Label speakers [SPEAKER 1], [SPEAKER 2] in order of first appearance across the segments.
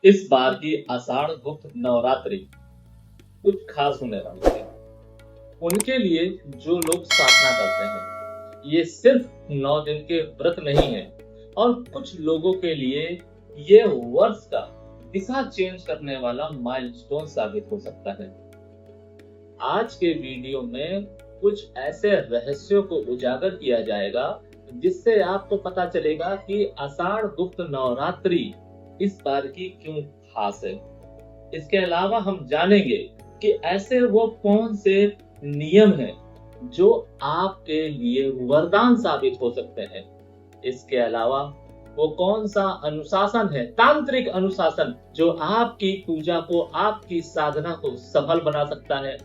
[SPEAKER 1] इस बार की आषाढ़ गुप्त नवरात्रि कुछ खास होने वाली है। उनके लिए जो लोग साधना करते हैं, ये सिर्फ 9 दिन के व्रत नहीं है, और कुछ लोगों के लिए ये वर्ष का दिशा चेंज करने वाला माइलस्टोन साबित हो सकता है। आज के वीडियो में कुछ ऐसे रहस्यों को उजागर किया जाएगा जिससे आपको पता चलेगा कि आषाढ़ गुप्त नवरात्रि इस बार की क्यों खास है। इसके अलावा हम जानेंगे कि ऐसे वो कौन से नियम हैं जो आपके लिए वरदान साबित हो सकते हैं। इसके अलावा वो कौन सा अनुशासन है, तांत्रिक अनुशासन, जो आपकी पूजा को, आपकी साधना को सफल बना सकता है।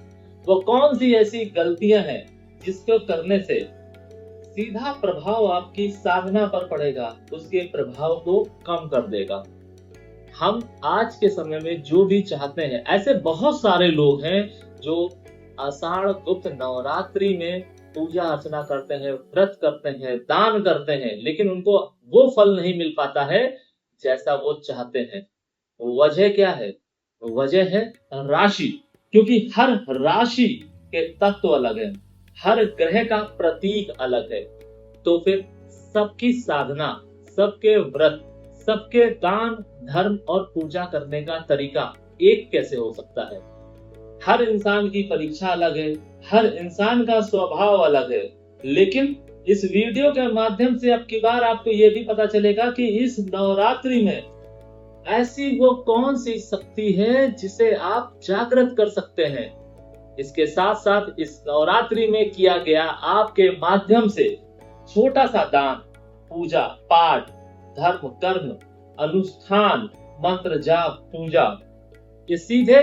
[SPEAKER 1] वो कौन सी ऐसी गलतियां हैं जिसको करने से सीधा प्रभाव आपकी साधना पर पड़ेगा, उसके प्रभाव को कम कर देगा। हम आज के समय में जो भी चाहते हैं, ऐसे बहुत सारे लोग हैं जो आषाढ़ गुप्त नवरात्रि में पूजा अर्चना करते हैं, व्रत करते हैं, दान करते हैं, लेकिन उनको वो फल नहीं मिल पाता है जैसा वो चाहते हैं। वजह क्या है? वजह है राशि, क्योंकि हर राशि के तत्व अलग है, हर ग्रह का प्रतीक अलग है। तो फिर सबकी साधना, सबके व्रत, सबके दान धर्म और पूजा करने का तरीका एक कैसे हो सकता है? हर इंसान की परीक्षा अलग है, हर इंसान का स्वभाव अलग है। लेकिन इस वीडियो के माध्यम से अब की बार आपको यह भी पता चलेगा कि इस नवरात्रि में ऐसी वो कौन सी शक्ति है जिसे आप जागृत कर सकते हैं। इसके साथ साथ इस नवरात्रि में किया गया आपके माध्यम से छोटा सा दान, पूजा पाठ, धर्म कर्म, अनुष्ठान, मंत्र जाप, पूजा, ये सीधे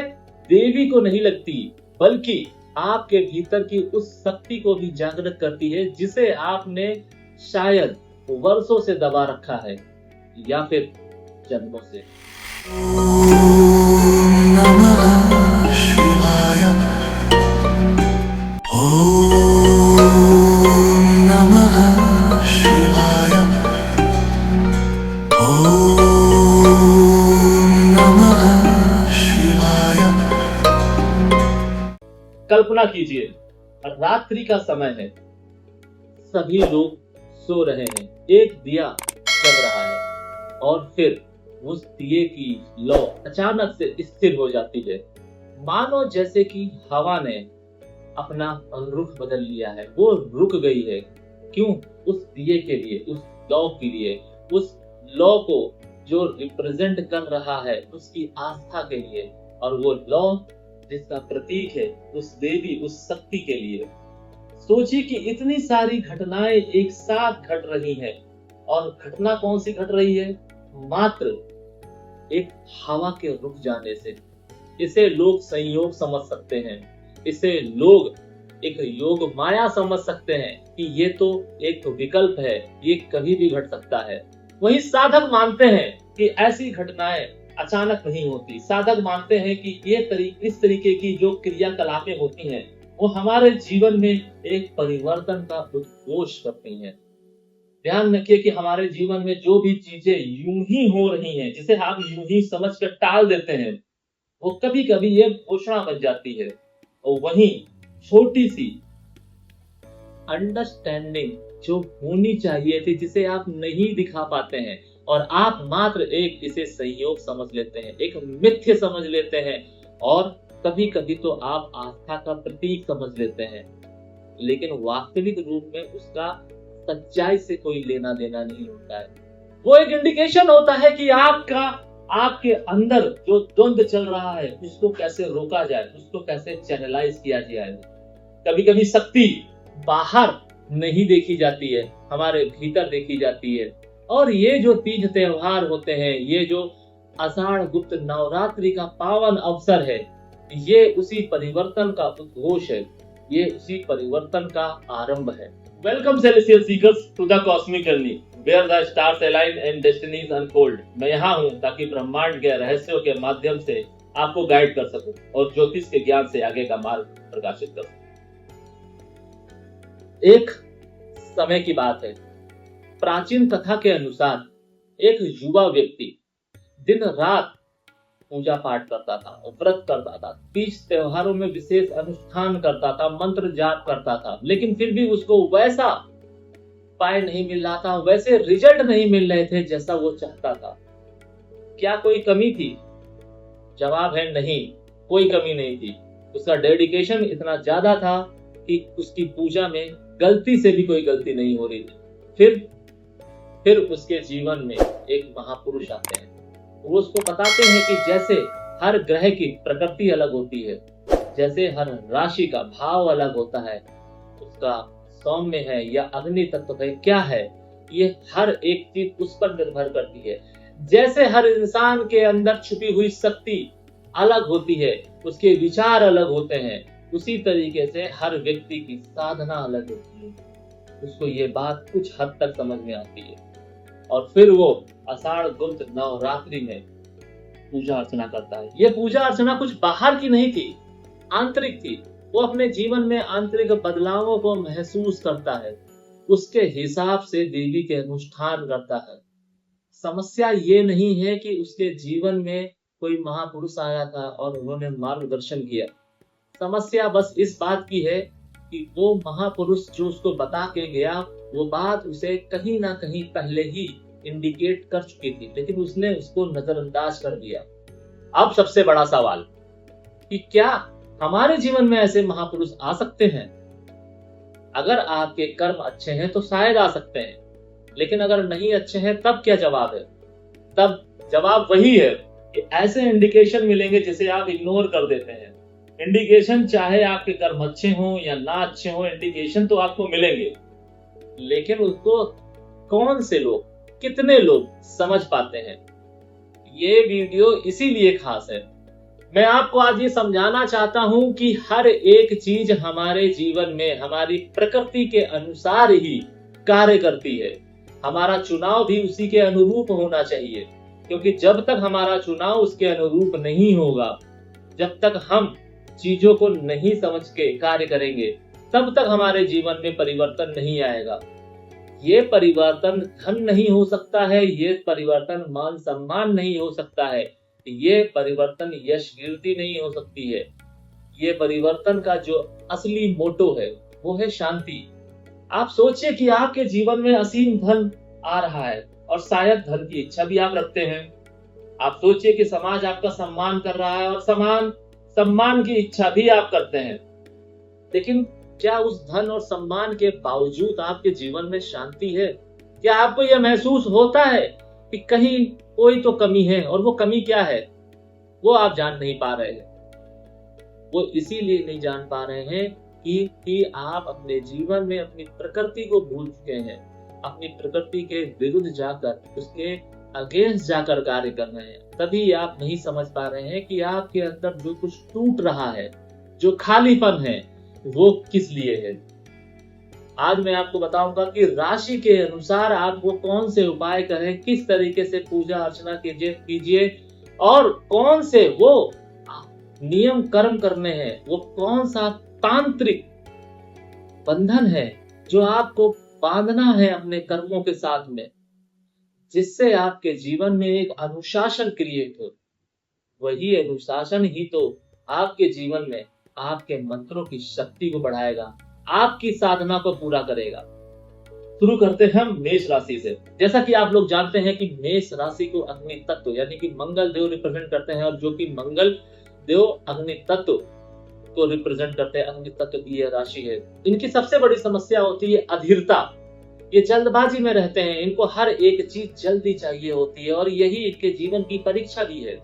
[SPEAKER 1] देवी को नहीं लगती, बल्कि आपके भीतर की उस शक्ति को भी जागृत करती है जिसे आपने शायद वर्षों से दबा रखा है, या फिर जन्मों से।
[SPEAKER 2] ओम नमः शिवाय। ओम नमः शिवाय। ओम नमः शिवाय।
[SPEAKER 1] कल्पना कीजिए, रात्रि का समय है, सभी लोग सो रहे हैं, एक दिया जल रहा है, और फिर उस दिए की लौ अचानक से स्थिर हो जाती है, मानो जैसे कि हवा ने अपना रुख बदल लिया है, वो रुक गई है। क्यों? उस दिए के लिए, उस लौ के लिए, उस लौ को जो रिप्रेजेंट कर रहा है, उसकी आस्था के लिए, और वो लौ जिसका प्रतीक है उस देवी, उस शक्ति के लिए। सोचिए कि इतनी सारी घटनाएं एक साथ घट रही हैं, और घटना कौन सी घट रही है? मात्र एक हवा के रुक जाने से। इसे लोग संयोग समझ सकते हैं, इसे लोग एक योग माया समझ सकते हैं कि ये तो एक विकल्प है, ये कभी भी घट सकता है। वहीं साधक मानते हैं कि ऐसी घटनाएं अचानक नहीं होती। साधक मानते हैं कि इस तरीके की जो क्रियाकलापें होती हैं वो हमारे जीवन में एक परिवर्तन का उद्घोष करती हैं। ध्यान रखिए कि हमारे जीवन में जो भी चीजें यूं ही हो रही हैं, जिसे आप यूं ही समझ कर टाल देते हैं, वो कभी कभी ये घोषणा बन जाती है। और वहीं छोटी सी अंडरस्टैंडिंग जो होनी चाहिए थी, जिसे आप नहीं दिखा पाते हैं, और आप मात्र एक इसे संयोग समझ लेते हैं, एक मिथ्य समझ लेते हैं, और कभी कभी तो आप आस्था का प्रतीक समझ लेते हैं, लेकिन वास्तविक रूप में उसका सच्चाई से कोई लेना देना नहीं होता है। वो एक इंडिकेशन होता है कि आपके अंदर जो द्वंद चल रहा है उसको कैसे रोका जाए, उसको कैसे चैनलाइज किया जाए। कभी कभी शक्ति बाहर नहीं देखी जाती है, हमारे भीतर देखी जाती है। और ये जो तीज त्योहार होते हैं, ये जो आषाढ़ गुप्त नवरात्रि का पावन अवसर है, ये उसी परिवर्तन का उद्घोष है, ये उसी परिवर्तन का आरंभ है। Welcome celestial seekers to the cosmic journey where the stars align and destinies unfold. मैं यहाँ हूँ ताकि ब्रह्मांड के रहस्यों के माध्यम से आपको गाइड कर सकूं और ज्योतिष के ज्ञान से आगे का मार्ग प्रकाशित कर सकूं। एक समय की बात है, प्राचीन कथा के अनुसार एक युवा व्यक्ति दिन रात पूजा पाठ करता था, व्रत करता था, तीज त्योहारों में विशेष अनुष्ठान करता था, मंत्र जाप करता था, लेकिन फिर भी उसको वैसा पाए नहीं मिल रहा था, वैसे रिजल्ट नहीं मिल रहे थे जैसा वो चाहता था। क्या कोई कमी थी? जवाब है नहीं, कोई कमी नहीं थी। उसका डेडिकेशन इतना ज्यादा था कि उसकी पूजा में गलती से भी कोई गलती नहीं हो रही थी। फिर उसके जीवन में एक महापुरुष आते हैं। वो उसको बताते हैं कि जैसे हर ग्रह की प्रकृति अलग होती है, जैसे हर राशि का भाव अलग होता है, उसका सौम्य है या अग्नि तत्व है क्या है, ये हर एक चीज उस पर निर्भर करती है। जैसे हर इंसान के अंदर छुपी हुई शक्ति अलग होती है, उसके विचार अलग होते हैं, उसी तरीके से हर व्यक्ति की साधना अलग होती है। उसको ये बात कुछ हद तक समझ में आती है और फिर वो आषाढ़ गुप्त नवरात्रि में पूजा अर्चना करता है। ये पूजा अर्चना कुछ बाहर की नहीं थी, आंतरिक थी। वो अपने जीवन में आंतरिक बदलावों को महसूस करता है, उसके हिसाब से देवी के अनुष्ठान करता है। समस्या ये नहीं है कि उसके जीवन में कोई महापुरुष आया था और उन्होंने मार्गदर्शन किया। समस्या बस इस बात की है कि वो महापुरुष जो उसको बता के गया, वो बात उसे कहीं ना कहीं पहले ही इंडिकेट कर चुकी थी, लेकिन उसने उसको नजरअंदाज कर दिया। अब सबसे बड़ा सवाल कि क्या हमारे जीवन में ऐसे महापुरुष आ सकते हैं? अगर आपके कर्म अच्छे हैं तो शायद आ सकते हैं, लेकिन अगर नहीं अच्छे हैं तब क्या जवाब है? तब जवाब वही है कि ऐसे इंडिकेशन मिलेंगे जिसे आप इग्नोर कर देते हैं। इंडिकेशन चाहे आपके कर्म अच्छे हों या ना अच्छे हों, इंडिकेशन तो आपको मिलेंगे, लेकिन उसको कौन से लोग, कितने लोग समझ पाते हैं? ये वीडियो इसीलिए खास है। मैं आपको आज ये समझाना चाहता हूं कि हर एक चीज हमारे जीवन में हमारी प्रकृति के अनुसार ही कार्य करती है। हमारा चुनाव भी उसी के अनुरूप होना चाहिए, क्योंकि जब तक हमारा चुनाव उसके अनुरूप नहीं होगा, जब तक हम चीजों को नहीं समझ के कार्य करेंगे, तब तक हमारे जीवन में परिवर्तन नहीं आएगा। ये परिवर्तन धन नहीं हो सकता है, ये परिवर्तन मान सम्मान नहीं हो सकता है, ये परिवर्तन यश कीर्ति नहीं हो सकती है। ये परिवर्तन का जो असली मोटो है वो है शांति। आप सोचिए कि आपके जीवन में असीम धन आ रहा है और शायद धन की इच्छा भी आप रखते हैं। आप सोचिए कि समाज आपका सम्मान कर रहा है और सम्मान की इच्छा भी आप करते हैं, लेकिन क्या उस धन और सम्मान के बावजूद आपके जीवन में शांति है? क्या आपको यह महसूस होता है कि कहीं कोई तो कमी है? और वो कमी क्या है वो आप जान नहीं पा रहे हैं। वो इसीलिए नहीं जान पा रहे हैं कि आप अपने जीवन में अपनी प्रकृति को भूल चुके हैं, अपनी प्रकृति के विरुद्ध जाकर, उसके अगेंस्ट जाकर कार्य कर रहे हैं। तभी आप नहीं समझ पा रहे हैं कि आपके अंदर जो कुछ टूट रहा है, जो खालीपन है, वो किस लिए है। आज मैं आपको बताऊंगा कि राशि के अनुसार आप वो कौन से उपाय करें, किस तरीके से पूजा अर्चना कीजिए और कौन से वो नियम कर्म करने हैं, वो कौन सा तांत्रिक बंधन है जो आपको बांधना है अपने कर्मों के साथ में, जिससे आपके जीवन में एक अनुशासन क्रिएट हो। वही अनुशासन ही तो आपके जीवन में आपके मंत्रों की शक्ति को बढ़ाएगा, आपकी साधना को पूरा करेगा। शुरू करते हैं हम मेष राशि से। जैसा कि आप लोग जानते हैं कि मेष राशि को अग्नि तत्व यानी कि मंगल देव रिप्रेजेंट करते हैं, और जो कि मंगल देव अग्नि तत्व को रिप्रेजेंट करते हैं, अग्नि तत्व की यह राशि है। इनकी सबसे बड़ी समस्या होती है अधीरता। ये जल्दबाजी में रहते हैं, इनको हर एक चीज जल्दी चाहिए होती है और यही इनके जीवन की परीक्षा भी है।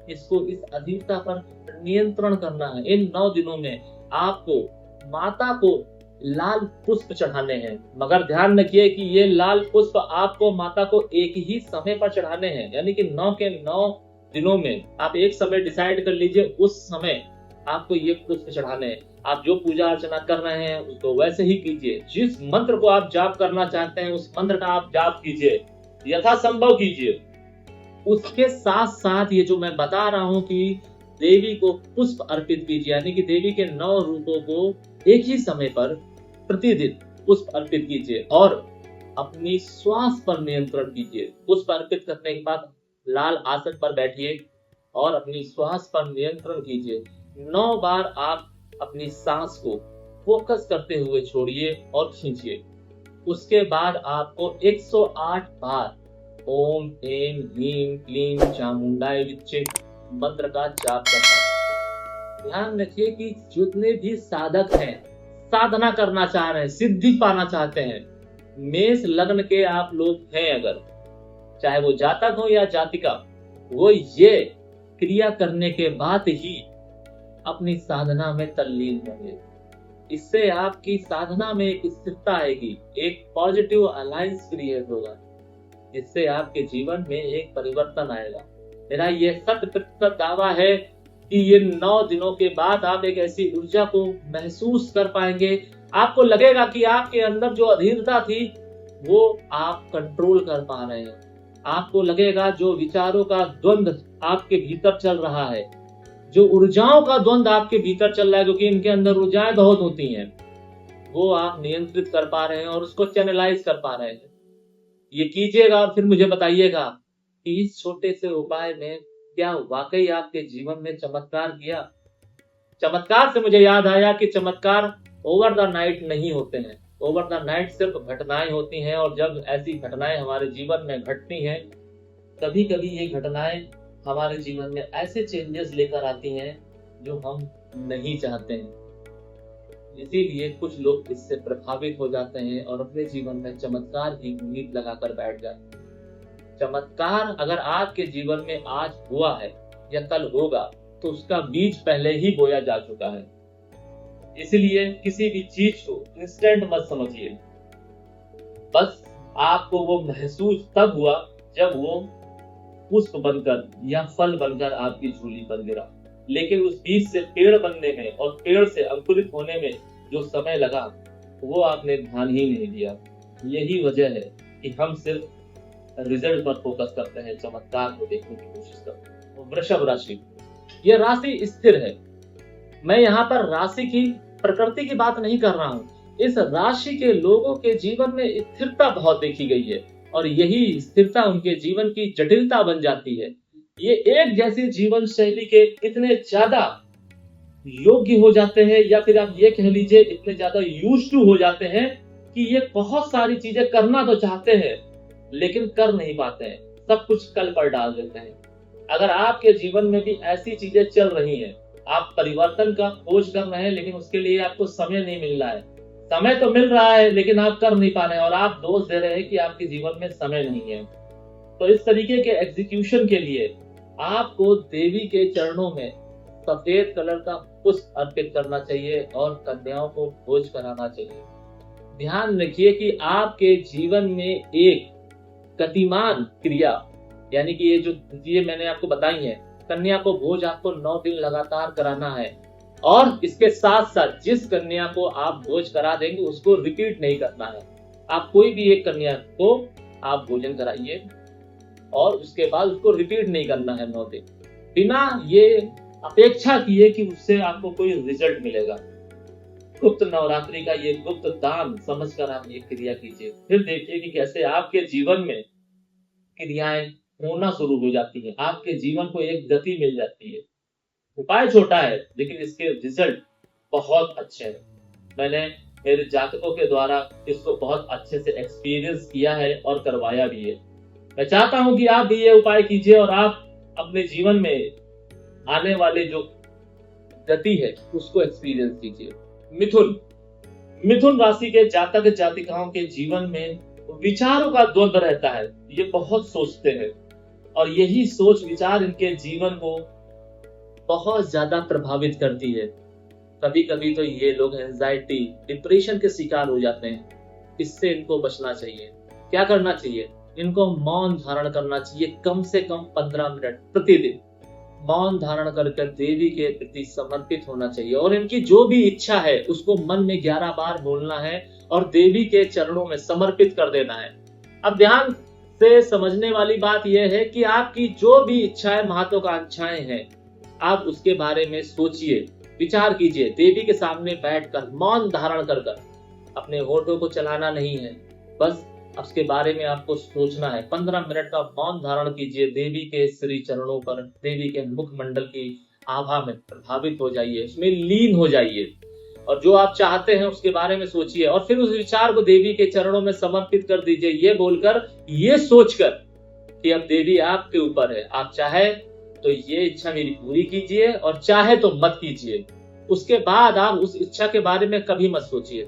[SPEAKER 1] इसको इस अधीरता पर नियंत्रण करना है। इन 9 दिनों में आपको माता को लाल पुष्प चढ़ाने हैं, मगर ध्यान रखिए कि ये लाल पुष्प आपको माता को एक ही समय पर चढ़ाने हैं, यानी कि 9 के 9 दिनों में आप एक समय डिसाइड कर लीजिए, उस समय आपको ये पुष्प चढ़ाने हैं। आप जो पूजा अर्चना कर रहे हैं उसको वैसे ही कीजिए। जिस मंत्र को आप जाप करना चाहते हैं उस मंत्र का आप जाप कीजिए, यथासंभव कीजिए। उसके साथ साथ ये जो मैं बता रहा हूं कि देवी को पुष्प अर्पित कीजिए, यानी कि देवी के 9 रूपों को एक ही समय पर प्रतिदिन पुष्प अर्पित कीजिए और अपनी श्वास पर नियंत्रण कीजिए। पुष्प अर्पित करने के बाद लाल आसन पर बैठिए और अपनी श्वास पर नियंत्रण कीजिए। 9 बार आप अपनी सांस को फोकस करते हुए छोड़िए और खींचिए। उसके बाद आपको 108 बार ओम ऐं ह्रीं क्लीं चामुंडाय विच्चे मंत्र का जाप करना है। ध्यान रखिए कि जितने भी साधक हैं, साधना करना चाह रहे हैं, सिद्धि पाना चाहते हैं, मेष लग्न के आप लोग हैं अगर, चाहे वो जातक हो या जातिका, वो ये क्रिया करने के बाद ही अपनी साधना में तल्लीन होंगे। इससे आपकी साधना में एक स्थिरता आएगी, एक पॉजिटिव अलायंस क्रिएट होगा, जिससे आपके जीवन में एक परिवर्तन आएगा। मेरा ये 100% दावा है कि ये 9 दिनों के बाद आप एक ऐसी ऊर्जा को महसूस कर पाएंगे। आपको लगेगा कि आपके अंदर जो अधीरता थी वो आप कंट्रोल कर पा रहे हैं। आपको लगेगा जो विचारों का द्वंद्व आपके भीतर चल रहा है, जो ऊर्जाओं का द्वंद्व आपके भीतर चल रहा है, क्योंकि इनके अंदर ऊर्जाएं बहुत होती हैं, वो आप नियंत्रित कर पा रहे हैं और उसको चैनलाइज कर पा रहे हैं। ये कीजिएगा और फिर मुझे बताइएगा कि इस छोटे से उपाय में क्या वाकई आपके जीवन में चमत्कार किया। चमत्कार से मुझे याद आया कि चमत्कार ओवर द नाइट नहीं होते हैं। ओवर द नाइट सिर्फ घटनाएं होती हैं, और जब ऐसी घटनाएं हमारे जीवन में घटती हैं, कभी कभी ये घटनाएं हमारे जीवन में ऐसे चेंजेस लेकर आती हैं जो हम नहीं चाहते हैं। इसीलिए कुछ लोग इससे प्रभावित हो जाते हैं और अपने जीवन में चमत्कार की उम्मीद लगाकर बैठ जाते हैं। चमत्कार अगर आपके जीवन में आज हुआ है या कल होगा, तो उसका बीज पहले ही बोया जा चुका है। इसलिए किसी भी चीज को इंस्टेंट मत समझिए। बस आपको वो महसूस तब हुआ जब वो पुष्प बनकर या फल बनकर आपकी झोली पर गिरा, लेकिन उस बीज से पेड़ बनने में और पेड़ से अंकुरित होने में जो समय लगा, वो आपने ध्यान ही नहीं दिया। यही वजह है कि हम सिर्फ रिजल्ट पर फोकस करते हैं, चमत्कार को देखने की कोशिश करते हैं। वृषभ राशि, यह राशि स्थिर है। मैं यहाँ पर राशि की प्रकृति की बात नहीं कर रहा हूँ। इस राशि के लोगों के जीवन में स्थिरता बहुत देखी गई है, और यही स्थिरता उनके जीवन की जटिलता बन जाती है। ये एक जैसी जीवन शैली के इतने ज्यादा योग्य हो जाते हैं, या फिर आप ये कह लीजिए इतने ज्यादा यूज्ड टू हो जाते हैं कि ये बहुत सारी चीजें करना तो चाहते हैं लेकिन कर नहीं पाते हैं, सब कुछ कल पर डाल देते हैं। अगर आपके जीवन में भी ऐसी चीजें चल रही हैं, आप परिवर्तन का खोज कर रहे हैं लेकिन उसके लिए आपको समय नहीं मिल रहा है, समय तो मिल रहा है लेकिन आप कर नहीं पा रहे हैं, और आप दोष दे रहे हैं कि आपके जीवन में समय नहीं है, तो इस तरीके के एग्जीक्यूशन के लिए आपको देवी के चरणों में सफेद कलर का पुष्प अर्पित करना चाहिए और कन्याओं को भोज कराना चाहिए। ध्यान रखिए कि आपके जीवन में एक गतिमान क्रिया, यानी कि ये जो चीजें मैंने आपको बताई हैं, कन्या को भोज आपको 9 दिन लगातार कराना है, और इसके साथ साथ जिस कन्या को आप भोज करा देंगे उसको रिपीट नहीं करना है। आप कोई भी एक कन्या को आप भोजन कराइए और उसके बाद उसको रिपीट नहीं करना है 9 दिन, बिना ये अपेक्षा किए कि उससे आपको कोई रिजल्ट मिलेगा। गुप्त नवरात्रि का ये गुप्त दान समझकर आप ये क्रिया कीजिए, फिर देखिए कि कैसे आपके जीवन में क्रियाएं होना शुरू हो जाती है, आपके जीवन को एक गति मिल जाती है। उपाय छोटा है लेकिन इसके रिजल्ट बहुत अच्छे हैं। मैंने मेरे जातकों के द्वारा इसको बहुत अच्छे से एक्सपीरियंस किया है और करवाया भी है। मैं चाहता हूं कि आप भी ये उपाय कीजिए और आप अपने जीवन में आने वाले जो गति है उसको एक्सपीरियंस कीजिए। मिथुन राशि के जातक जातिकाओं के जीवन में विचारों का द्वंद रहता है। ये बहुत सोचते हैं और यही सोच विचार इनके जीवन को बहुत ज्यादा प्रभावित करती है। कभी कभी तो ये लोग एंजाइटी, डिप्रेशन के शिकार हो जाते हैं। इससे इनको बचना चाहिए। क्या करना चाहिए? इनको मौन धारण करना चाहिए, कम से कम 15 मिनट प्रतिदिन मौन धारण कर देवी के प्रति समर्पित होना चाहिए, और इनकी जो भी इच्छा है उसको मन में 11 बार बोलना है और देवी के चरणों में समर्पित कर देना है। अब ध्यान से समझने वाली बात यह है कि आपकी जो भी इच्छाएं, महत्वाकांक्षाएं हैं, आप उसके बारे में सोचिए, विचार कीजिए। देवी के सामने बैठकर मौन धारण कर अपने होठों को चलाना नहीं है, बस उसके बारे में आपको सोचना है। 15 मिनट का मौन धारण कीजिए, देवी के श्री चरणों पर, देवी के मुखमंडल की आभा में प्रभावित हो जाइए, उसमें लीन हो जाइए और जो आप चाहते हैं उसके बारे में सोचिए और फिर उस विचार को देवी के चरणों में समर्पित कर दीजिए, ये बोलकर, ये सोचकर कि अब देवी आपके ऊपर है, आप चाहे तो ये इच्छा मेरी पूरी कीजिए और चाहे तो मत कीजिए। उसके बाद आप उस इच्छा के बारे में कभी मत सोचिए।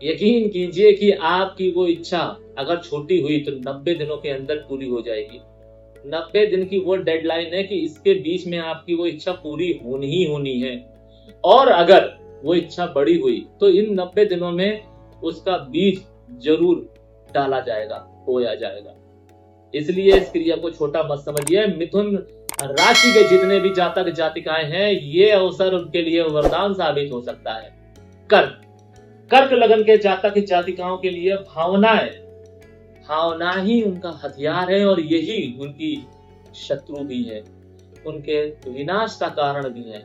[SPEAKER 1] यकीन कीजिए कि आपकी वो इच्छा अगर छोटी हुई तो 90 दिनों के अंदर पूरी हो जाएगी। 90 दिन की वो डेडलाइन है कि इसके बीच में आपकी वो इच्छा पूरी होनी ही होनी है। और अगर वो इच्छा बड़ी हुई तो इन 90 दिनों में उसका बीज जरूर डाला जाएगा, बोया जाएगा। इसलिए इस क्रिया को छोटा मत समझिए। मिथुन राशि के जितने भी जातक जातिकाएं हैं, ये अवसर उनके लिए वरदान साबित हो सकता है। कर्क लगन के जातक जातिकाओं के लिए भावना ही उनका हथियार है और यही उनकी शत्रु भी है, उनके विनाश का कारण भी है।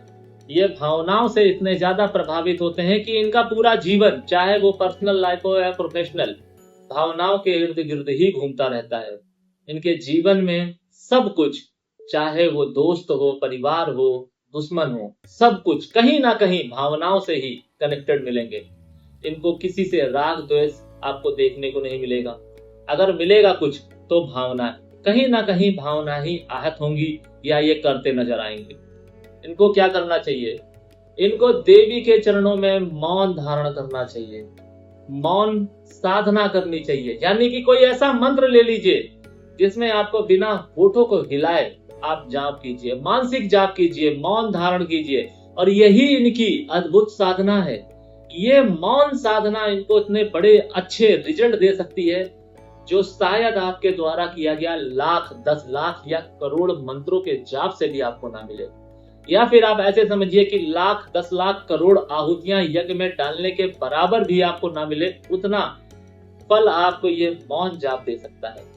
[SPEAKER 1] ये भावनाओं से इतने ज्यादा प्रभावित होते हैं कि इनका पूरा जीवन, चाहे वो पर्सनल लाइफ हो या प्रोफेशनल, भावनाओं के इर्द गिर्द ही घूमता रहता है। इनके जीवन में सब कुछ, चाहे वो दोस्त हो, परिवार हो, दुश्मन हो, सब कुछ कहीं ना कहीं भावनाओं से ही कनेक्टेड मिलेंगे। इनको किसी से राग द्वेष आपको देखने को नहीं मिलेगा। अगर मिलेगा कुछ तो भावना, कहीं ना कहीं भावना ही आहत होंगी या ये करते नजर आएंगे। इनको क्या करना चाहिए? इनको देवी के चरणों में मौन धारण करना चाहिए, मौन साधना करनी चाहिए। यानी कि कोई ऐसा मंत्र ले लीजिए जिसमें आपको बिना होठों को हिलाए आप जाप कीजिए, मानसिक जाप कीजिए, मौन धारण कीजिए और यही इनकी अद्भुत साधना है। ये मौन साधना इनको इतने बड़े अच्छे रिजल्ट दे सकती है जो शायद आपके द्वारा किया गया लाख, 10 लाख या करोड़ मंत्रों के जाप से भी आपको ना मिले। या फिर आप ऐसे समझिए कि लाख, 10 लाख, करोड़ आहुतियां यज्ञ में डालने के बराबर भी आपको ना मिले, उतना फल आपको ये मौन जाप दे सकता है।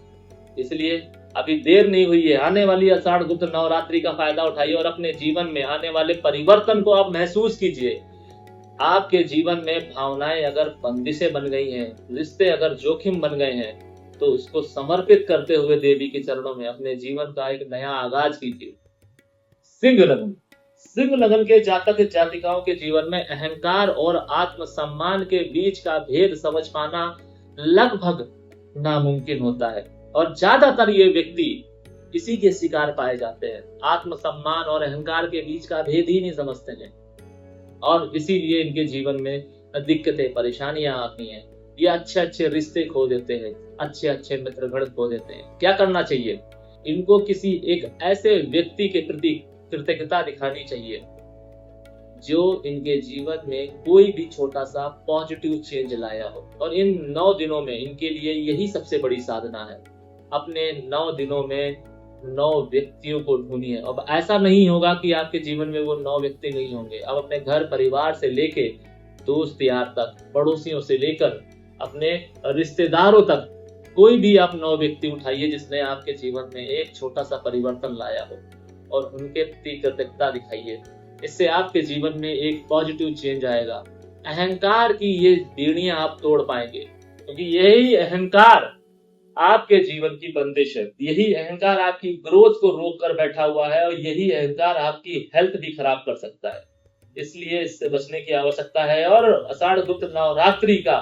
[SPEAKER 1] इसलिए अभी देर नहीं हुई है, आने वाली आषाढ़ गुप्त नवरात्रि का फायदा उठाइए और अपने जीवन में आने वाले परिवर्तन को आप महसूस कीजिए। आपके जीवन में भावनाएं अगर बंदिशें बन गई हैं, रिश्ते अगर जोखिम बन गए हैं, तो उसको समर्पित करते हुए देवी के चरणों में अपने जीवन का एक नया आगाज कीजिए। सिंह लगन के जातक जातिकाओं के जीवन में अहंकार और आत्मसम्मान के बीच का भेद समझ पाना लगभग नामुमकिन होता है और ज्यादातर ये व्यक्ति इसी के शिकार पाए जाते हैं। आत्मसम्मान और अहंकार के बीच का भेद ही नहीं समझते हैं और इसीलिए इनके जीवन में दिक्कतें, परेशानियां आती हैं। ये अच्छे अच्छे रिश्ते खो देते हैं, अच्छे अच्छे मित्रगण खो देते हैं। क्या करना चाहिए? इनको किसी एक ऐसे व्यक्ति के प्रति कृतज्ञता दिखानी चाहिए जो इनके जीवन में कोई भी छोटा सा पॉजिटिव चेंज लाया हो। और इन 9 दिनों में इनके लिए यही सबसे बड़ी साधना है। अपने 9 दिनों में 9 व्यक्तियों को ढूंढिए। अब ऐसा नहीं होगा कि आपके जीवन में वो 9 व्यक्ति नहीं होंगे। अब अपने घर परिवार से लेके दोस्त यार तक, पड़ोसियों से लेकर अपने रिश्तेदारों तक, कोई भी आप 9 व्यक्ति उठाइए जिसने आपके जीवन में एक छोटा सा परिवर्तन लाया हो और उनके प्रति कृतज्ञता दिखाइए। इससे आपके जीवन में एक पॉजिटिव चेंज आएगा। अहंकार की ये बेड़ियां आप तोड़ पाएंगे, क्योंकि यही अहंकार आपके जीवन की बंदिश है। यही अहंकार आपकी ग्रोथ को रोक कर बैठा हुआ है और यही अहंकार आपकी हेल्थ भी खराब कर सकता है। इसलिए इससे बचने की आवश्यकता है और आषाढ़ गुप्त नवरात्रि का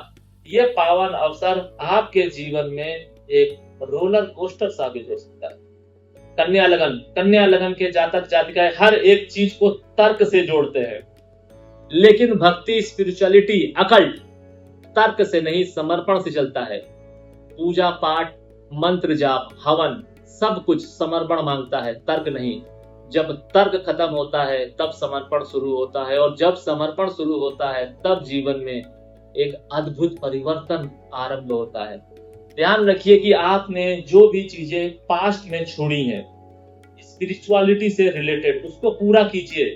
[SPEAKER 1] ये पावन अवसर आपके जीवन में एक रोलर कोस्टर साबित हो सकता है। कन्या लगन के जातक जातिकाएं हर एक चीज को तर्क से जोड़ते हैं, लेकिन भक्ति, स्पिरिचुअलिटी, अकल्ट तर्क से नहीं, समर्पण से चलता है। पूजा पाठ, मंत्र जाप, हवन, सब कुछ समर्पण मांगता है, तर्क नहीं। जब तर्क खत्म होता है तब समर्पण शुरू होता है और जब समर्पण शुरू होता है तब जीवन में एक अद्भुत परिवर्तन आरंभ होता है। ध्यान रखिए कि आपने जो भी चीजें पास्ट में छोड़ी हैं स्पिरिचुअलिटी से रिलेटेड, उसको पूरा कीजिए।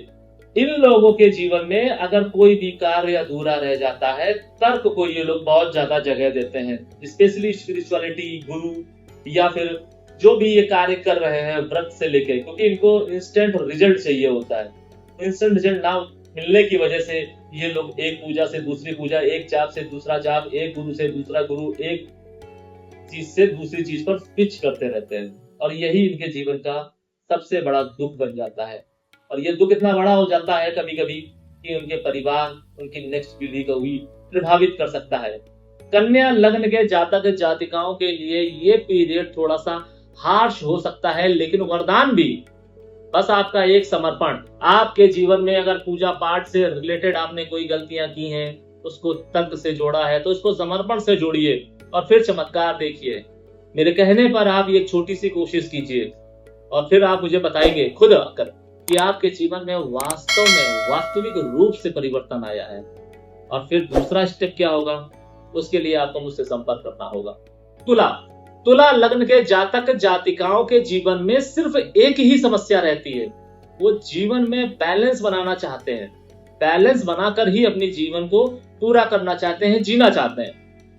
[SPEAKER 1] इन लोगों के जीवन में अगर कोई भी कार्य अधूरा रह जाता है, तर्क को ये लोग बहुत ज्यादा जगह देते हैं, स्पेशली स्पिरिचुअलिटी, गुरु या फिर जो भी ये कार्य कर रहे हैं व्रत से लेकर, क्योंकि इनको इंस्टेंट रिजल्ट चाहिए होता है। इंस्टेंट रिजल्ट ना मिलने की वजह से ये लोग एक पूजा से दूसरी पूजा, एक जाप से दूसरा जाप, एक गुरु से दूसरा गुरु, एक चीज से दूसरी चीज पर स्विच करते रहते हैं, और यही इनके जीवन का सबसे बड़ा दुख बन जाता है। और ये दुख इतना बड़ा हो जाता है कभी कभी कि उनके परिवार, उनकी नेक्स्ट पीढ़ी को भी प्रभावित कर सकता है। कन्या लग्न के जातक जातिकाओं के लिए ये पीरियड थोड़ा सा हार्श हो सकता है, लेकिन वरदान भी। बस आपका एक समर्पण। आपके जीवन में अगर पूजा पाठ से रिलेटेड आपने कोई गलतियां की हैं, उसको तर्क से जोड़ा है, तो उसको समर्पण से जोड़िए और फिर चमत्कार देखिए। मेरे कहने पर आप ये छोटी सी कोशिश कीजिए और फिर आप मुझे बताएंगे खुद आकर कि आपके जीवन में वास्तव में वास्तविक रूप से परिवर्तन आया है। और फिर दूसरा स्टेप क्या होगा, उसके लिए आपको मुझसे संपर्क करना होगा। तुला लग्न के जातक जातिकाओं के जीवन में सिर्फ एक ही समस्या रहती है। वो जीवन में बैलेंस बनाना चाहते हैं, बैलेंस बनाकर ही अपने जीवन को पूरा करना चाहते हैं, जीना चाहते हैं,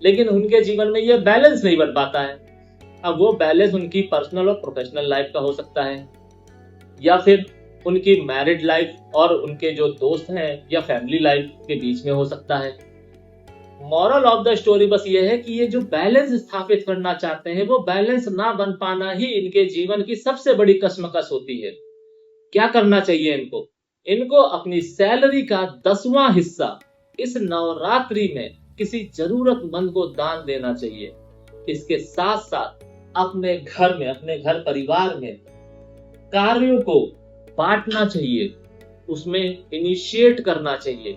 [SPEAKER 1] लेकिन उनके जीवन में ये बैलेंस नहीं बन पाता है। अब वो बैलेंस उनकी पर्सनल और प्रोफेशनल लाइफ का हो सकता है, या फिर उनकी मैरिड लाइफ और उनके जो दोस्त हैं या फैमिली लाइफ के बीच में हो सकता है। मॉरल ऑफ द स्टोरी बस ये है कि ये जो बैलेंस स्थापित करना चाहते हैं, वो बैलेंस ना बन पाना ही इनके जीवन की सबसे बड़ी कश्मकश होती है। क्या करना चाहिए इनको? इनको अपनी सैलरी का 10वां हिस्सा इस नवरात्रि में किसी जरूरतमंद को दान देना चाहिए। इसके साथ साथ अपने घर में, अपने घर परिवार में कार्यों को बांटना चाहिए, उसमें इनिशिएट करना चाहिए।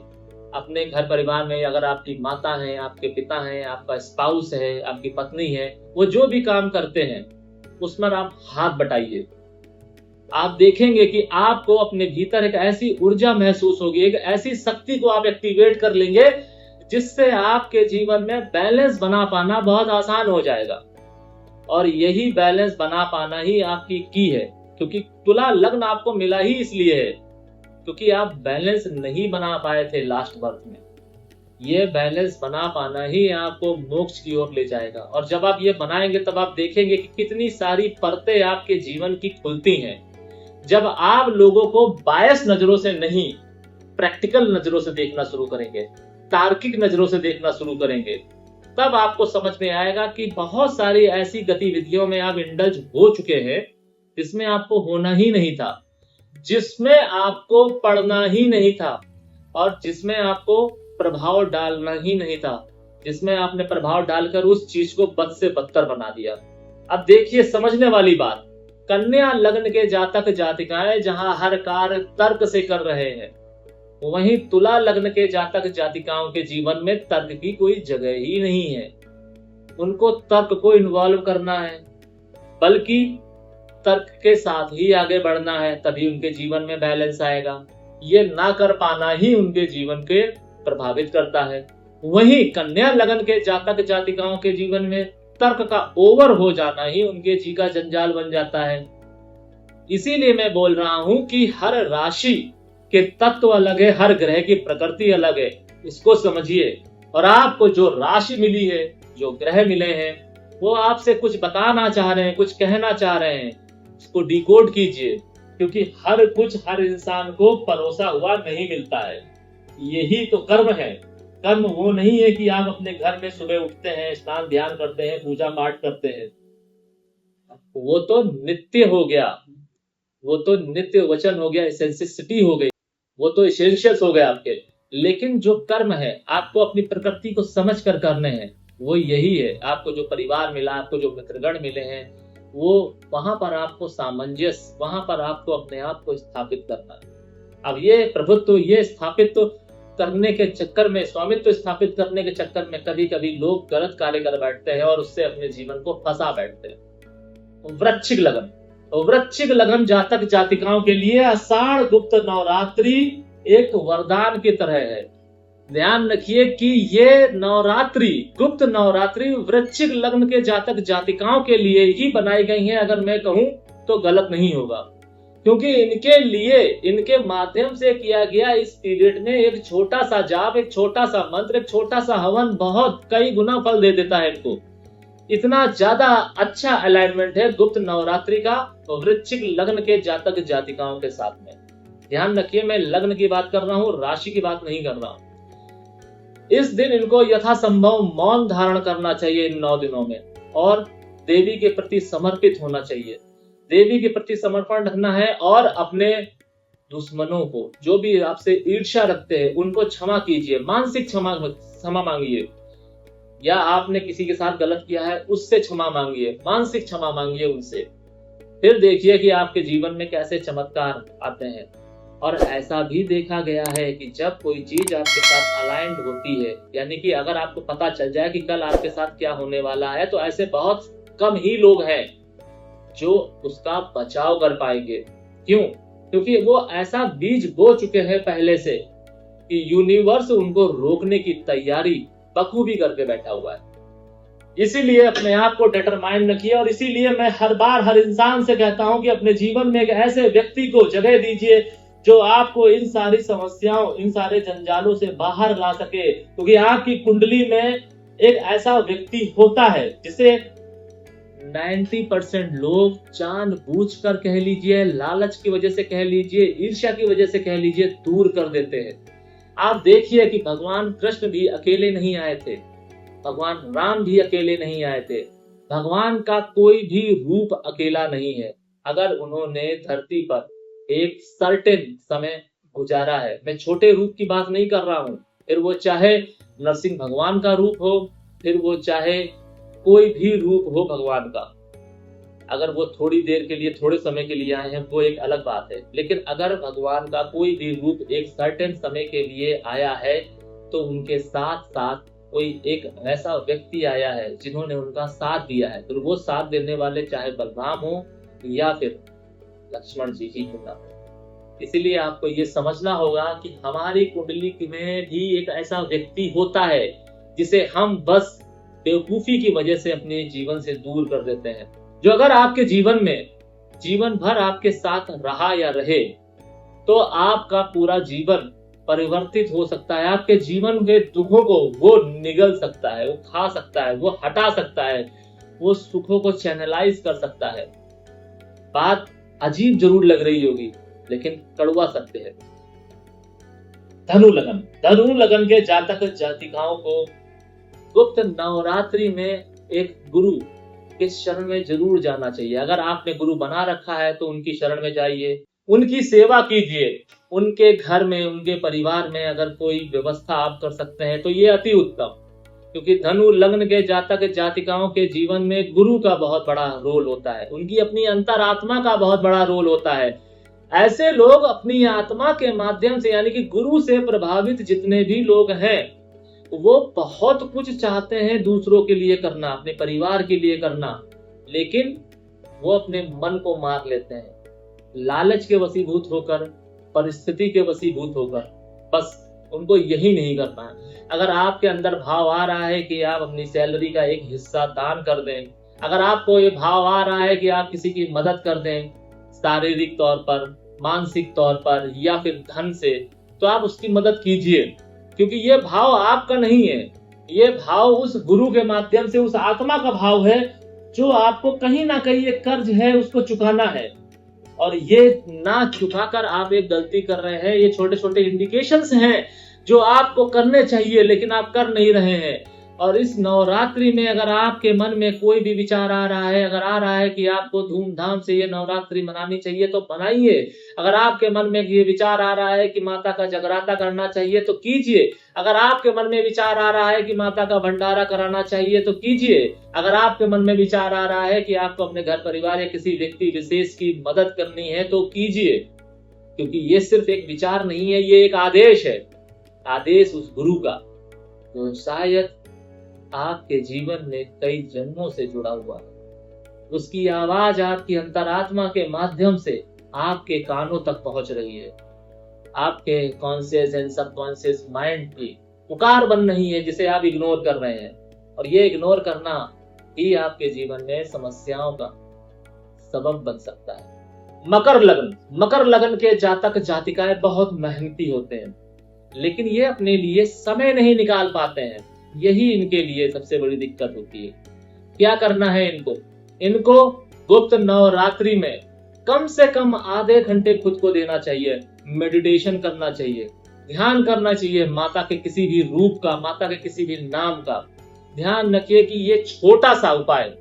[SPEAKER 1] अपने घर परिवार में अगर आपकी माता है, आपके पिता हैं, आपका स्पाउस है, आपकी पत्नी है, वो जो भी काम करते हैं उसमें आप हाथ बटाइए। आप देखेंगे कि आपको अपने भीतर एक ऐसी ऊर्जा महसूस होगी, एक ऐसी शक्ति को आप एक्टिवेट कर लेंगे जिससे आपके जीवन में बैलेंस बना पाना बहुत आसान हो जाएगा। और यही बैलेंस बना पाना ही आपकी की है, क्योंकि तुला लग्न आपको मिला ही इसलिए है क्योंकि आप बैलेंस नहीं बना पाए थे लास्ट बर्थ में। ये बैलेंस बना पाना ही आपको मोक्ष की ओर ले जाएगा। और जब आप ये बनाएंगे तब आप देखेंगे कि कितनी सारी परतें आपके जीवन की खुलती हैं। जब आप लोगों को बायस नजरों से नहीं, प्रैक्टिकल नजरों से देखना शुरू करेंगे, तार्किक नजरों से देखना शुरू करेंगे, तब आपको समझ में आएगा कि बहुत सारी ऐसी गतिविधियों में आप इंडल्ज हो चुके हैं जिसमें आपको होना ही नहीं था, जिसमें आपको पढ़ना ही नहीं था, और जिसमें आपको प्रभाव डालना ही नहीं था, जिसमें आपने प्रभाव डालकर उस चीज को बद से बदतर बना दिया। अब देखिए समझने वाली बात, कन्या लग्न के जातक जातिकाएं जहां हर कार्य तर्क से कर रहे हैं, वहीं तुला लग्न के जातक जातिकाओं के जीवन में तर्क की कोई जगह ही नहीं है। उनको तर्क को इन्वॉल्व करना है, बल्कि तर्क के साथ ही आगे बढ़ना है, तभी उनके जीवन में बैलेंस आएगा। ये ना कर पाना ही उनके जीवन के प्रभावित करता है। वहीं कन्या लगन के जातक जातिकाओं के जीवन में तर्क का ओवर हो जाना ही उनके जी का जंजाल बन जाता है। इसीलिए मैं बोल रहा हूं कि हर राशि के तत्व अलग है, हर ग्रह की प्रकृति अलग है, इसको समझिए। और आपको जो राशि मिली है, जो ग्रह मिले हैं, वो आपसे कुछ बताना चाह रहे हैं, कुछ कहना चाह रहे हैं, इसको डिकोड कीजिए, क्योंकि हर कुछ हर इंसान को परोसा हुआ नहीं मिलता है। यही तो कर्म है। कर्म वो नहीं है कि आप अपने घर में सुबह उठते हैं, स्नान ध्यान करते हैं, पूजा पाठ करते हैं, वो तो नित्य हो गया, वो तो नित्य वचन हो गया, एसेंसिटी हो गई, वो तो एसेंशियल्स हो गए आपके। लेकिन जो कर्म है आपको अपनी प्रकृति को समझ कर करने हैं, वो यही है। आपको जो परिवार मिला, आपको जो मित्रगण मिले हैं, वो वहां पर आपको सामंजस्य, वहां पर आपको अपने आप को स्थापित करना है। अब ये प्रभुत्व, ये स्थापित करने के चक्कर में, स्वामित्व स्थापित करने के चक्कर में कभी कभी लोग गलत कार्य कर बैठते हैं और उससे अपने जीवन को फंसा बैठते हैं। वृश्चिक लगन, वृश्चिक लगन जातक जातिकाओं के लिए आषाढ़ गुप्त नवरात्रि एक वरदान की तरह है। ध्यान रखिए कि ये नवरात्रि, गुप्त नवरात्रि वृश्चिक लग्न के जातक जातिकाओं के लिए ही बनाई गई है। अगर मैं कहूं तो गलत नहीं होगा, क्योंकि इनके लिए, इनके माध्यम से किया गया इस पीरियड में एक छोटा सा जाप, एक छोटा सा मंत्र, एक छोटा सा हवन बहुत कई गुना फल दे देता है इनको। इतना ज्यादा अच्छा अलाइनमेंट है गुप्त नवरात्रि का वृश्चिक लग्न के जातक जातिकाओं के साथ में। ध्यान रखिए, मैं लग्न की बात कर रहा हूं, राशि की बात नहीं कर रहा हूं। इस दिन इनको यथासंभव मौन धारण करना चाहिए इन 9 दिनों में। और देवी के प्रति समर्पित होना चाहिए। देवी के प्रति समर्पण रखना है और अपने दुश्मनों को, जो भी आपसे ईर्ष्या रखते हैं, उनको क्षमा कीजिए, मानसिक क्षमा मांगिए। या आपने किसी के साथ गलत किया है, उससे क्षमा मांगिए, मानसिक क्षमा मांगिए उनसे। फिर देखिए कि आपके जीवन में कैसे चमत्कार आते हैं। और ऐसा भी देखा गया है कि जब कोई चीज आपके साथ अलाइंड होती है, यानी कि अगर आपको पता चल जाए कि कल आपके साथ क्या होने वाला है, तो ऐसे बहुत कम ही लोग हैं जो उसका बचाव कर पाएंगे। क्यों? क्योंकि वो ऐसा बीज बो चुके हैं पहले से कि यूनिवर्स उनको रोकने की तैयारी बखूबी करके बैठा हुआ है। इसीलिए अपने आप को डिटरमाइन रखिए। और इसीलिए मैं हर बार हर इंसान से कहता हूं कि अपने जीवन में एक ऐसे व्यक्ति को जगह दीजिए जो आपको इन सारी समस्याओं, इन सारे जंजालों से बाहर ला सके। क्योंकि आपकी कुंडली में एक ऐसा व्यक्ति होता है जिसे 90% लोग जानबूझकर कह लीजिए, लालच की वजह से कह लीजिए, ईर्ष्या की वजह से कह लीजिए, दूर कर देते हैं। आप देखिए कि भगवान कृष्ण भी अकेले नहीं आए थे, भगवान राम भी अकेले नहीं आए थे। भगवान का कोई भी रूप अकेला नहीं है। अगर उन्होंने धरती पर एक सर्टेन समय गुजारा है, मैं छोटे रूप की बात नहीं कर रहा हूं, फिर वो चाहे नरसिंह भगवान का रूप हो, फिर वो चाहे कोई भी रूप हो भगवान का, अगर वो थोड़ी देर के लिए, थोड़े समय के लिए आए हैं, वो एक अलग बात है। लेकिन अगर भगवान का कोई भी रूप एक सर्टेन समय के लिए आया है, तो उनके साथ साथ कोई एक ऐसा व्यक्ति आया है जिन्होंने उनका साथ दिया है। तो वो साथ देने वाले चाहे बलराम हो या फिर लक्ष्मण जी ही होना। इसीलिए आपको ये समझना होगा कि हमारी कुंडली में भी एक ऐसा व्यक्ति होता है जिसे हम बस बेवकूफी की वजह से अपने जीवन से दूर कर देते हैं, जो अगर आपके जीवन में जीवन भर आपके साथ रहा या रहे, तो आपका पूरा जीवन परिवर्तित हो सकता है। आपके जीवन के दुखों को वो निगल सकता है, वो खा सकता है, वो हटा सकता है, वो सुखों को चैनलाइज कर सकता है। बात अजीब जरूर लग रही होगी, लेकिन कड़वा सत्य है। धनु लगन के जातक जातिकाओं को गुप्त नवरात्रि में एक गुरु के शरण में जरूर जाना चाहिए। अगर आपने गुरु बना रखा है तो उनकी शरण में जाइए, उनकी सेवा कीजिए। उनके घर में, उनके परिवार में अगर कोई व्यवस्था आप कर सकते हैं तो ये अति उत्तम। क्योंकि धनु लग्न के जातक जातिकाओं के जीवन में गुरु का बहुत बड़ा रोल होता है, उनकी अपनी अंतरात्मा का बहुत बड़ा रोल होता है। ऐसे लोग अपनी आत्मा के माध्यम से, यानी कि गुरु से प्रभावित जितने भी लोग हैं, वो बहुत कुछ चाहते हैं दूसरों के लिए करना, अपने परिवार के लिए करना, लेकिन वो अपने मन को मार लेते हैं, लालच के वशीभूत होकर, परिस्थिति के वशीभूत होकर। बस उनको यही नहीं करना है। अगर आपके अंदर भाव आ रहा है कि आप अपनी सैलरी का एक हिस्सा दान कर दें, अगर आपको ये भाव आ रहा है कि आप किसी की मदद कर दें, शारीरिक तौर पर, मानसिक तौर पर या फिर धन से, तो आप उसकी मदद कीजिए। क्योंकि ये भाव आपका नहीं है, ये भाव उस गुरु के माध्यम से, उस आत्मा का भाव है जो आपको कहीं ना कहीं एक कर्ज है, उसको चुकाना है। और ये ना चुकाकर आप एक गलती कर रहे हैं। ये छोटे छोटे इंडिकेशंस हैं जो आपको करने चाहिए, लेकिन आप कर नहीं रहे हैं। और इस नवरात्रि में अगर आपके मन में कोई भी विचार आ रहा है, अगर आ रहा है कि आपको धूमधाम से ये नवरात्रि मनानी चाहिए, तो मनाइए। अगर आपके मन में ये विचार आ रहा है कि माता का जगराता करना चाहिए, तो कीजिए। अगर आपके मन में विचार आ रहा है कि माता का भंडारा कराना चाहिए, तो कीजिए। अगर आपके मन में विचार आ रहा है कि आपको अपने घर परिवार या किसी व्यक्ति विशेष की मदद करनी है, तो कीजिए। क्योंकि ये सिर्फ एक विचार नहीं है, ये एक आदेश है, आदेश उस गुरु का, जो शायद आपके जीवन में कई जन्मों से जुड़ा हुआ है। उसकी आवाज आपकी अंतरात्मा के माध्यम से आपके कानों तक पहुंच रही है। आपके कॉन्शियस एंड सबकॉन्शियस माइंड की पुकार बन रही है, जिसे आप इग्नोर कर रहे हैं। और ये इग्नोर करना ही आपके जीवन में समस्याओं का सबब बन सकता है। मकर लगन के जातक जातिकाएं बहुत मेहनती होते हैं, लेकिन ये अपने लिए समय नहीं निकाल पाते हैं। यही इनके लिए सबसे बड़ी दिक्कत होती है। क्या करना है इनको गुप्त नवरात्रि में कम से कम आधे घंटे खुद को देना चाहिए। मेडिटेशन करना चाहिए, ध्यान करना चाहिए माता के किसी भी रूप का, माता के किसी भी नाम का। ध्यान रखिए कि ये छोटा सा उपाय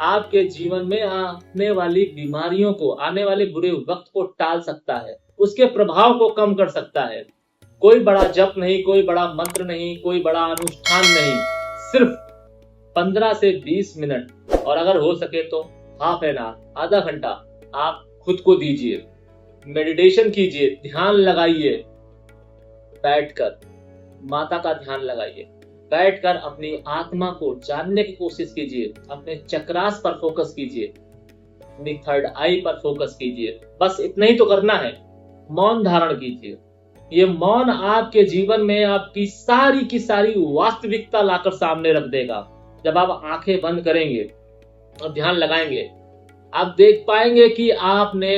[SPEAKER 1] आपके जीवन में आने वाली बीमारियों को, आने वाले बुरे वक्त को टाल सकता है, उसके प्रभाव को कम कर सकता है। कोई बड़ा जप नहीं, कोई बड़ा मंत्र नहीं, कोई बड़ा अनुष्ठान नहीं, सिर्फ 15 से 20 मिनट और अगर हो सके तो हाफ एन आवर, आधा घंटा आप खुद को दीजिए। मेडिटेशन कीजिए, ध्यान लगाइए, बैठकर माता का ध्यान लगाइए, बैठकर अपनी आत्मा को जानने की कोशिश कीजिए, अपने चक्रास पर फोकस कीजिए, अपनी थर्ड आई पर फोकस कीजिए। बस इतना ही तो करना है। मौन धारण कीजिए। ये मौन आपके जीवन में आपकी सारी की सारी वास्तविकता लाकर सामने रख देगा। जब आप आंखें बंद करेंगे और ध्यान लगाएंगे, आप देख पाएंगे कि आपने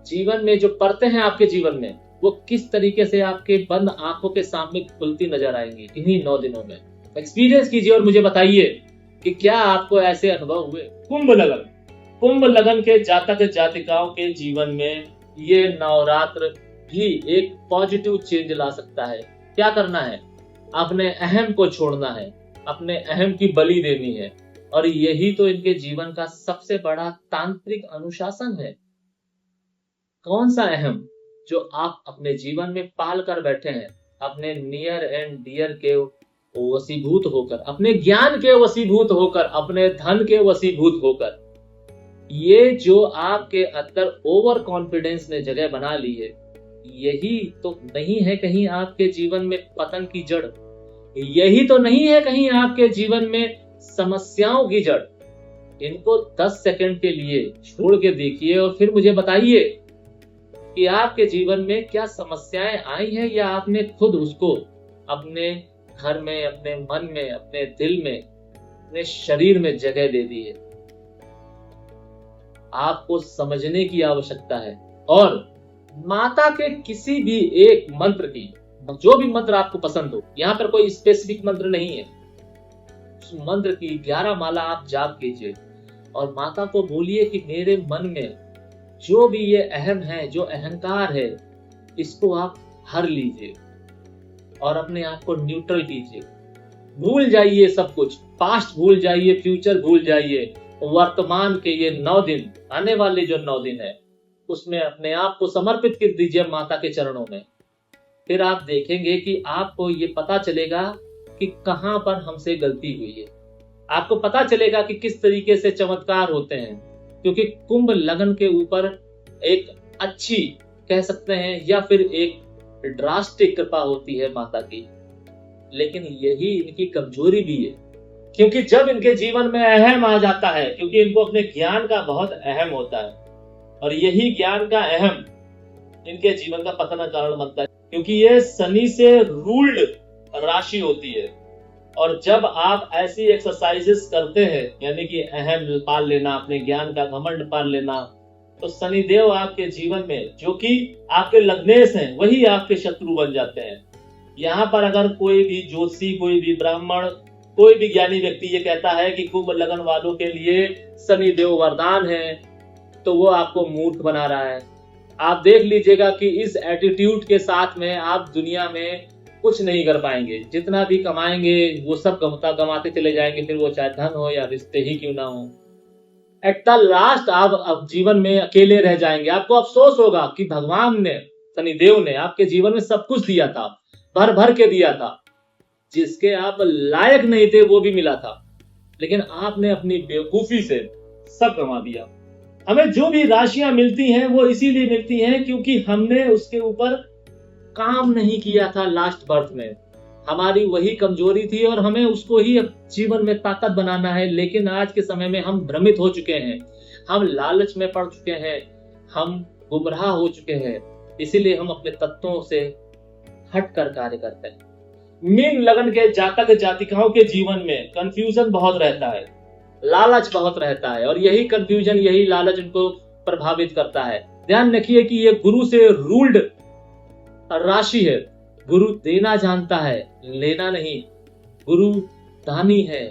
[SPEAKER 1] जीवन में जो परतें हैं आपके जीवन में, वो किस तरीके से आपके बंद आंखों के सामने खुलती नजर आएंगी इन्हीं 9 दिनों में। एक्सपीरियंस कीजिए और मुझे बताइए कि क्या आपको ऐसे अनुभव हुए। कुंभ लगन के जातक जातिकाओं के जीवन में ये नवरात्र भी एक पॉजिटिव चेंज ला सकता है। क्या करना है? अपने अहम को छोड़ना है, अपने अहम की बलि देनी है, और यही तो इनके जीवन का सबसे बड़ा तांत्रिक अनुशासन है। कौन सा अहम? जो आप अपने जीवन में पाल कर बैठे हैं, अपने नियर एंड डियर के वशीभूत होकर, अपने ज्ञान के वशीभूत होकर, अपने धन के वशीभूत होकर। ये जो आपके अंदर ओवर कॉन्फिडेंस ने जगह बना ली है, यही तो नहीं है कहीं आपके जीवन में पतन की जड़? यही तो नहीं है कहीं आपके जीवन में समस्याओं की जड़? इनको 10 सेकंड के लिए छोड़ के देखिए और फिर मुझे बताइए कि आपके जीवन में क्या समस्याएं आई हैं, या आपने खुद उसको अपने घर में, अपने मन में, अपने दिल में, अपने शरीर में जगह दे दी है। आपको समझने की आवश्यकता है। और माता के किसी भी एक मंत्र की, जो भी मंत्र आपको पसंद हो, यहां पर कोई स्पेसिफिक मंत्र नहीं है, उस मंत्र की 11 माला आप जाप कीजिए और माता को बोलिए कि मेरे मन में जो भी ये अहम है, जो अहंकार है, इसको आप हर लीजिए और अपने आप को न्यूट्रल कीजिए। भूल जाइए सब कुछ, पास्ट भूल जाइए, फ्यूचर भूल जाइए। वर्तमान के ये 9 दिन, आने वाले जो 9 दिन है, उसमें अपने आप को समर्पित कर दीजिए माता के चरणों में। फिर आप देखेंगे कि आपको ये पता चलेगा कि कहां पर हमसे गलती हुई है। आपको पता चलेगा कि किस तरीके से चमत्कार होते हैं, क्योंकि कुंभ लगन के ऊपर एक अच्छी, कह सकते हैं, या फिर एक ड्रास्टिक कृपा होती है माता की। लेकिन यही इनकी कमजोरी भी है, क्योंकि जब इनके जीवन में अहम आ जाता है, क्योंकि इनको अपने ज्ञान का बहुत अहम होता है, और यही ज्ञान का अहम इनके जीवन का पतन का कारण बनता है, क्योंकि ये शनि से रूल्ड राशि होती है। और जब आप ऐसी एक्सरसाइजेस करते हैं, यानी कि अहम पाल लेना, अपने ज्ञान का घमंड पाल लेना, तो शनिदेव आपके जीवन में, जो कि आपके लग्नेश हैं, वही आपके शत्रु बन जाते हैं। यहाँ पर अगर कोई भी ज्योतिषी, कोई भी ब्राह्मण, कोई भी ज्ञानी व्यक्ति ये कहता है कि कुंभ लगन वालों के लिए शनिदेव वरदान है, तो वो आपको मूर्ख बना रहा है। आप देख लीजिएगा कि इस एटीट्यूड के साथ में आप दुनिया में कुछ नहीं कर पाएंगे। जितना भी कमाएंगे वो सब गमाते चले जाएंगे, फिर वो चाहे धन हो या रिश्ते ही क्यों ना हो। एट द लास्ट आप अब जीवन में अकेले रह जाएंगे। आपको अफसोस होगा कि भगवान ने, शनिदेव ने आपके जीवन में सब कुछ दिया था, भर भर के दिया था, जिसके आप लायक नहीं थे वो भी मिला था, लेकिन आपने अपनी बेवकूफी से सब गंवा दिया। हमें जो भी राशियां मिलती हैं वो इसीलिए मिलती हैं क्योंकि हमने उसके ऊपर काम नहीं किया था लास्ट बर्थ में। हमारी वही कमजोरी थी और हमें उसको ही जीवन में ताकत बनाना है। लेकिन आज के समय में हम भ्रमित हो चुके हैं, हम लालच में पड़ चुके हैं, हम गुमराह हो चुके हैं, इसीलिए हम अपने तत्वों से हटकर कार्य करते हैं। मीन लगन के जातक जातिकाओं के जीवन में कंफ्यूजन बहुत रहता है, लालच बहुत रहता है, और यही कंफ्यूजन, यही लालच उनको प्रभावित करता है। ध्यान रखिए कि ये गुरु से रूल्ड राशि है। गुरु देना जानता है, लेना नहीं। गुरु दानी है।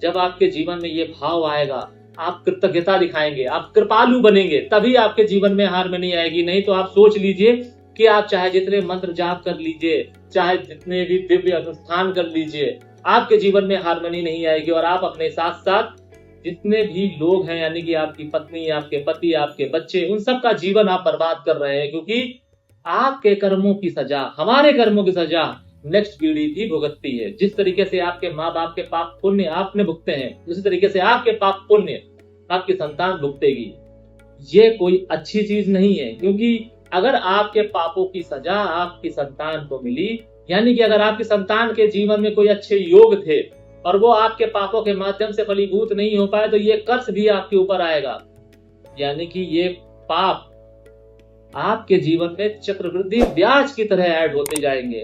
[SPEAKER 1] जब आपके जीवन में ये भाव आएगा, आप कृतज्ञता दिखाएंगे, आप कृपालु बनेंगे, तभी आपके जीवन में हार्मनी आएगी। नहीं तो आप सोच लीजिए कि आप चाहे जितने मंत्र जाप कर लीजिए, चाहे जितने भी दिव्य अनुष्ठान कर लीजिए, आपके जीवन में हार्मनी नहीं आएगी और आप अपने साथ साथ जितने भी लोग हैं, यानी कि आपकी पत्नी, आपके पति, आपके बच्चे, उन सब का जीवन आप बर्बाद कर रहे हैं, क्योंकि आपके कर्मों की सजा, हमारे कर्मों की सजा नेक्स्ट पीढ़ी भी भुगतती है। जिस तरीके से आपके माँ बाप के पाप पुण्य आपने भुगते हैं, उसी तरीके से आपके पाप पुण्य आपकी संतान भुगतेगी। ये कोई अच्छी चीज नहीं है, क्योंकि अगर आपके पापों की सजा आपकी संतान को मिली, यानी कि अगर आपकी संतान के जीवन में कोई अच्छे योग थे और वो आपके पापों के माध्यम से फलीभूत नहीं हो पाए, तो ये कर्ज भी आपके ऊपर आएगा। यानी कि ये पाप आपके जीवन में चक्रवृद्धि ब्याज की तरह ऐड होते जाएंगे।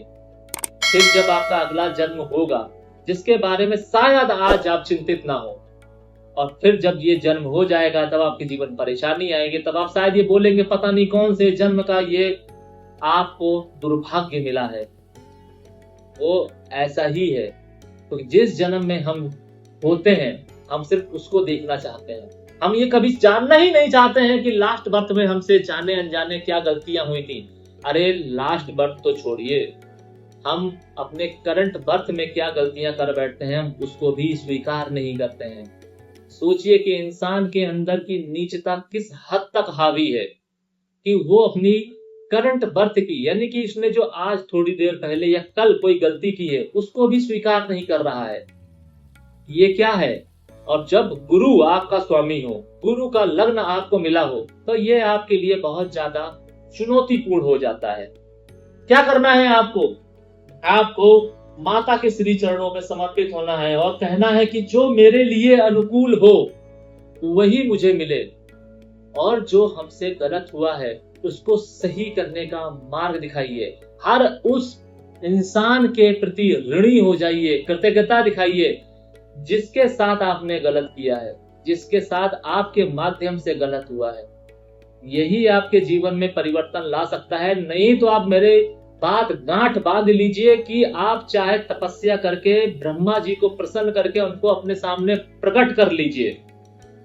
[SPEAKER 1] फिर जब आपका अगला जन्म होगा, जिसके बारे में शायद आज आप चिंतित ना हो, और फिर जब ये जन्म हो जाएगा तब आपके जीवन में परेशानी आएगी, तब आप शायद ये बोलेंगे पता नहीं कौन से जन्म का ये आपको दुर्भाग्य मिला है। वो ऐसा ही है, तो जिस जन्म में हम होते हैं हम सिर्फ उसको देखना चाहते हैं। हम ये कभी जानना ही नहीं चाहते हैं कि लास्ट बर्थ में हमसे जाने अनजाने क्या गलतियां हुई थी। अरे लास्ट बर्थ तो छोड़िए, हम अपने करंट बर्थ में क्या गलतियां कर बैठते हैं हम उसको भी स्वीकार नहीं करते हैं। सोचिए कि इंसान के अंदर की नीचता किस हद तक हावी है कि वो अपनी करंट बर्थ की, यानी कि इसने जो आज थोड़ी देर पहले या कल कोई गलती की है उसको भी स्वीकार नहीं कर रहा है। ये क्या है? और जब गुरु आपका स्वामी हो, गुरु का लग्न आपको मिला हो, तो ये आपके लिए बहुत ज्यादा चुनौतीपूर्ण हो जाता है। क्या करना है आपको? आपको माता के श्री चरणों में समर्पित होना है और कहना है कि जो मेरे लिए अनुकूल हो वही मुझे मिले, और जो हमसे गलत हुआ है उसको सही करने का मार्ग दिखाइए। हर उस इंसान के प्रति ऋणी हो जाइए, कृतज्ञता दिखाइए जिसके साथ आपने गलत किया है, जिसके साथ आपके माध्यम से गलत हुआ है। यही आपके जीवन में परिवर्तन ला सकता है। नहीं तो आप मेरे बात गांठ बांध लीजिए कि आप चाहे तपस्या करके ब्रह्मा जी को प्रसन्न करके उनको अपने सामने प्रकट कर लीजिए,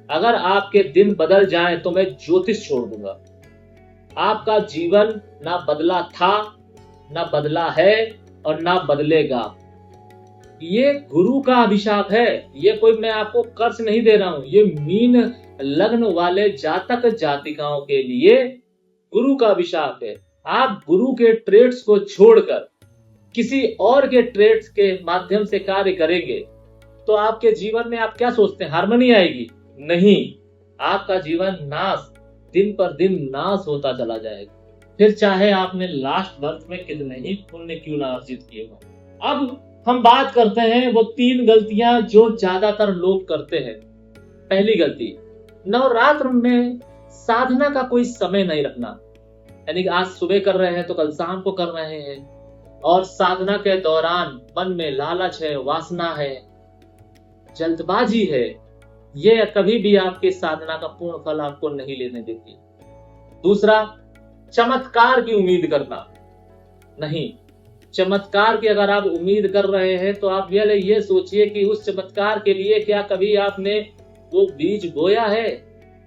[SPEAKER 1] अगर आपके दिन बदल जाए तो मैं ज्योतिष छोड़ दूंगा। आपका जीवन ना बदला था, ना बदला है और ना बदलेगा। ये गुरु का अभिशाप है। ये कोई मैं आपको कर्ज नहीं दे रहा हूं, ये मीन लग्न वाले जातक जातिकाओं के लिए गुरु का अभिशाप है। आप गुरु के ट्रेड्स को छोड़कर किसी और के ट्रेड्स के माध्यम से कार्य करेंगे तो आपके जीवन में आप क्या सोचते हैं, हार्मनी आएगी? नहीं, आपका जीवन नाश, दिन पर दिन नाश होता चला जाएगा। फिर चाहे आपने लास्ट बर्थ में कितने ही पुण्य क्यों ना अर्जित किए हो। अब हम बात करते हैं वो 3 गलतियां जो ज्यादातर लोग करते हैं। पहली गलती, नवरात्र में साधना का कोई समय नहीं रखना, यानी कि आज सुबह कर रहे हैं तो कल शाम को कर रहे हैं, और साधना के दौरान मन में लालच है, वासना है, जल्दबाजी है। ये कभी भी आपकी साधना का पूर्ण फल आपको नहीं लेने देती। दूसरा, चमत्कार की उम्मीद करना। नहीं, चमत्कार की अगर आप उम्मीद कर रहे हैं तो आप ये सोचिए कि उस चमत्कार के लिए क्या कभी आपने वो बीज बोया है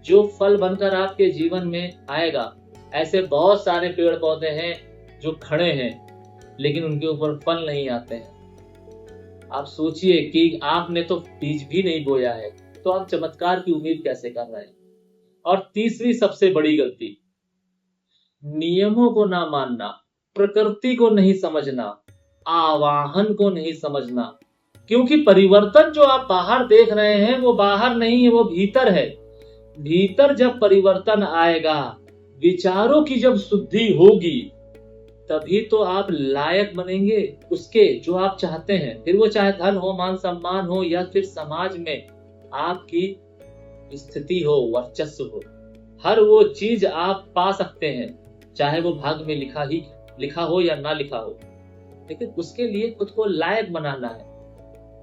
[SPEAKER 1] जो फल बनकर आपके जीवन में आएगा? ऐसे बहुत सारे पेड़ पौधे हैं जो खड़े हैं लेकिन उनके ऊपर फल नहीं आते हैं। आप सोचिए कि आपने तो बीज भी नहीं बोया है, तो आप चमत्कार की उम्मीद कैसे कर रहे हैं? और तीसरी सबसे बड़ी गलती, नियमों को ना मानना, प्रकृति को नहीं समझना, आवाहन को नहीं समझना। क्योंकि परिवर्तन जो आप बाहर देख रहे हैं वो बाहर नहीं है, वो भीतर है। भीतर जब परिवर्तन आएगा, विचारों की जब शुद्धि होगी, तभी तो आप लायक बनेंगे उसके जो आप चाहते हैं। फिर वो चाहे धन हो, मान सम्मान हो, या फिर समाज में आपकी स्थिति हो, वर्चस्व हो, हर वो चीज आप पा सकते हैं, चाहे वो भाग्य में लिखा हो या ना लिखा हो। लेकिन उसके लिए खुद को लायक बनाना है।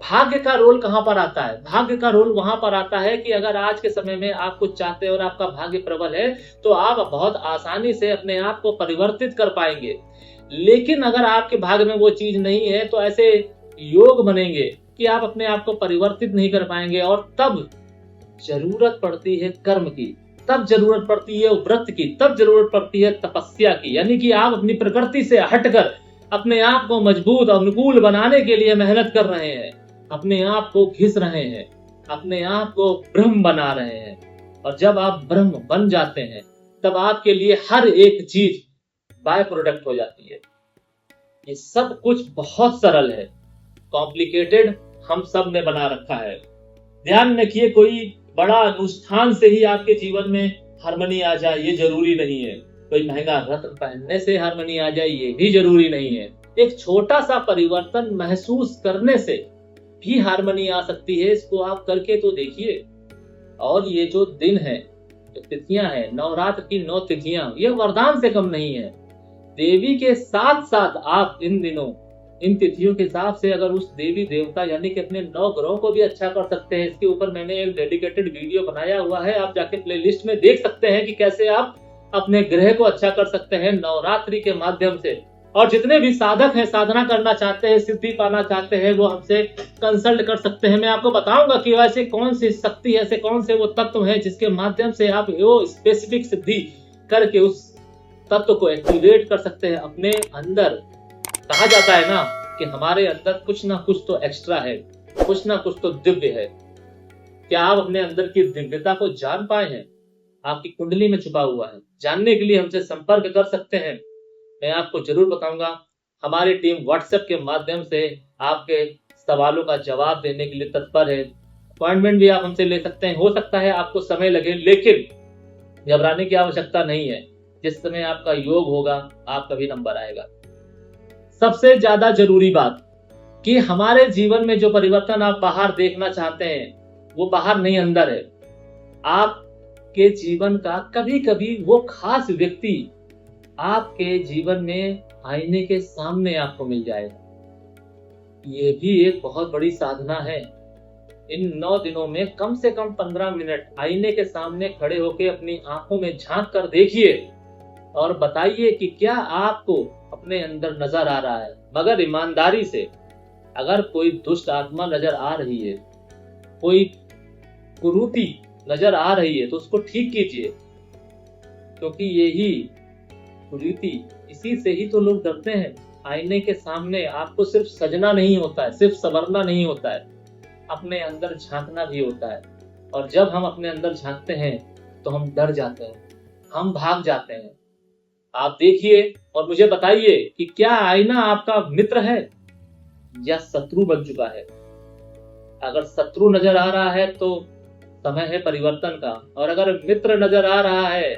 [SPEAKER 1] भाग्य का रोल कहां पर आता है? भाग्य का रोल वहां पर आता है कि अगर आज के समय में आप कुछ चाहते हैं और आपका भाग्य प्रबल है तो आप बहुत आसानी से अपने आप को परिवर्तित कर पाएंगे। लेकिन अगर आपके भाग्य में वो चीज नहीं है तो ऐसे योग बनेंगे कि आप अपने आप को परिवर्तित नहीं कर पाएंगे, और तब जरूरत पड़ती है कर्म की, तब जरूरत पड़ती है व्रत की, तब जरूरत पड़ती है तपस्या की। यानी कि आप अपनी प्रकृति से हटकर अपने आप को मजबूत और अनुकूल बनाने के लिए मेहनत कर रहे हैं, अपने आप को घिस रहे हैं, अपने आप को ब्रह्म बना रहे हैं। और जब आप ब्रह्म बन जाते हैं तब आपके लिए हर एक चीज बाय प्रोडक्ट हो जाती है। ये सब कुछ बहुत सरल है, कॉम्प्लिकेटेड हम सब ने बना रखा है। ध्यान रखिए, कोई बड़ा अनुष्ठान से ही आपके जीवन में हार्मनी आ जाए ये जरूरी नहीं है। कोई महंगा रत्न पहनने से हार्मनी आ जाए ये भी जरूरी नहीं है। एक छोटा सा परिवर्तन महसूस करने से भी हार्मनी आ सकती है। इसको आप करके तो देखिए। और ये जो दिन है, जो तिथियां हैं, नवरात्र की 9 तिथियां, ये वरदान से कम नहीं है। देवी के साथ साथ आप इन दिनों इन तिथियों के हिसाब से अगर उस देवी देवता यानी कि अपने 9 ग्रहों को भी अच्छा कर सकते हैं। इसके ऊपर मैंने एक डेडिकेटेड वीडियो बनाया हुआ है, आप जाके प्लेलिस्ट में देख सकते हैं कि कैसे आप अपने ग्रह को अच्छा कर सकते हैं नवरात्रि के माध्यम से। और जितने भी साधक हैं, साधना करना चाहते हैं, सिद्धि पाना चाहते हैं, वो हमसे कंसल्ट कर सकते हैं। मैं आपको बताऊंगा कि ऐसे कौन सी शक्ति, ऐसे कौन से वो तत्व है जिसके माध्यम से आप वो स्पेसिफिक सिद्धि करके उस तत्व को एक्टिवेट कर सकते हैं अपने अंदर। कहा जाता है ना कि हमारे अंदर कुछ ना कुछ तो एक्स्ट्रा है, कुछ ना कुछ तो दिव्य है। क्या आप अपने अंदर की दिव्यता को जान पाए हैं? आपकी कुंडली में छुपा हुआ है। जानने के लिए हमसे संपर्क कर सकते हैं, मैं आपको जरूर बताऊंगा। हमारी टीम व्हाट्सएप के माध्यम से आपके सवालों का जवाब देने के लिए तत्पर है। अपॉइंटमेंट भी आप हमसे ले सकते हैं। हो सकता है आपको समय लगे, लेकिन घबराने की आवश्यकता नहीं है। जिस समय आपका योग होगा आपका भी नंबर आएगा। सबसे ज्यादा जरूरी बात कि हमारे जीवन में जो परिवर्तन आप बाहर देखना चाहते हैं वो बाहर नहीं, अंदर है। आपके जीवन का कभी कभी वो खास व्यक्ति आपके जीवन में आईने के सामने आपको मिल जाएगा। ये भी एक बहुत बड़ी साधना है। इन 9 दिनों में कम से कम 15 मिनट आईने के सामने खड़े होकर अपनी आंखों में झांक कर देखिए और बताइए कि क्या आपको अपने अंदर नजर आ रहा है। मगर ईमानदारी से, अगर कोई दुष्ट आत्मा नजर आ रही है, कोई कुरीति नजर आ रही है तो उसको ठीक कीजिए, क्योंकि यही कुरीति, इसी से ही तो लोग डरते हैं। आईने के सामने आपको सिर्फ सजना नहीं होता है, सिर्फ संवरना नहीं होता है, अपने अंदर झांकना भी होता है। और जब हम अपने अंदर झांकते हैं तो हम डर जाते हैं, हम भाग जाते हैं। आप देखिए और मुझे बताइए कि क्या आईना आपका मित्र है या शत्रु बन चुका है। अगर शत्रु नजर आ रहा है तो समय है परिवर्तन का, और अगर मित्र नजर आ रहा है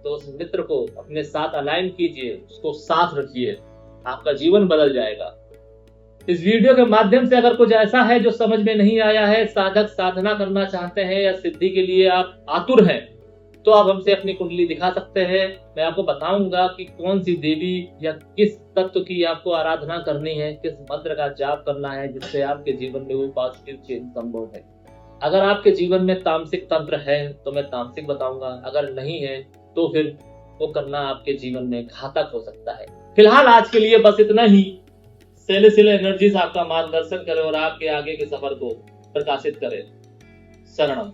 [SPEAKER 1] तो उस मित्र को अपने साथ अलाइन कीजिए, उसको साथ रखिए, आपका जीवन बदल जाएगा। इस वीडियो के माध्यम से अगर कुछ ऐसा है जो समझ में नहीं आया है, साधक साधना करना चाहते हैं या सिद्धि के लिए आप आतुर हैं, तो आप हमसे अपनी कुंडली दिखा सकते हैं। मैं आपको बताऊंगा कि कौन सी देवी या किस तत्व की आपको आराधना करनी है, किस मंत्र का जाप करना है जिससे आपके जीवन में वो पॉजिटिव चेंज संभव है। अगर आपके जीवन में तामसिक तंत्र है तो मैं तामसिक बताऊंगा, अगर नहीं है तो फिर वो करना आपके जीवन में घातक हो सकता है। फिलहाल आज के लिए बस इतना ही। सेलेस्टियल एनर्जीज आपका मार्गदर्शन करे और आपके आगे के सफर को प्रकाशित करे। शरणम।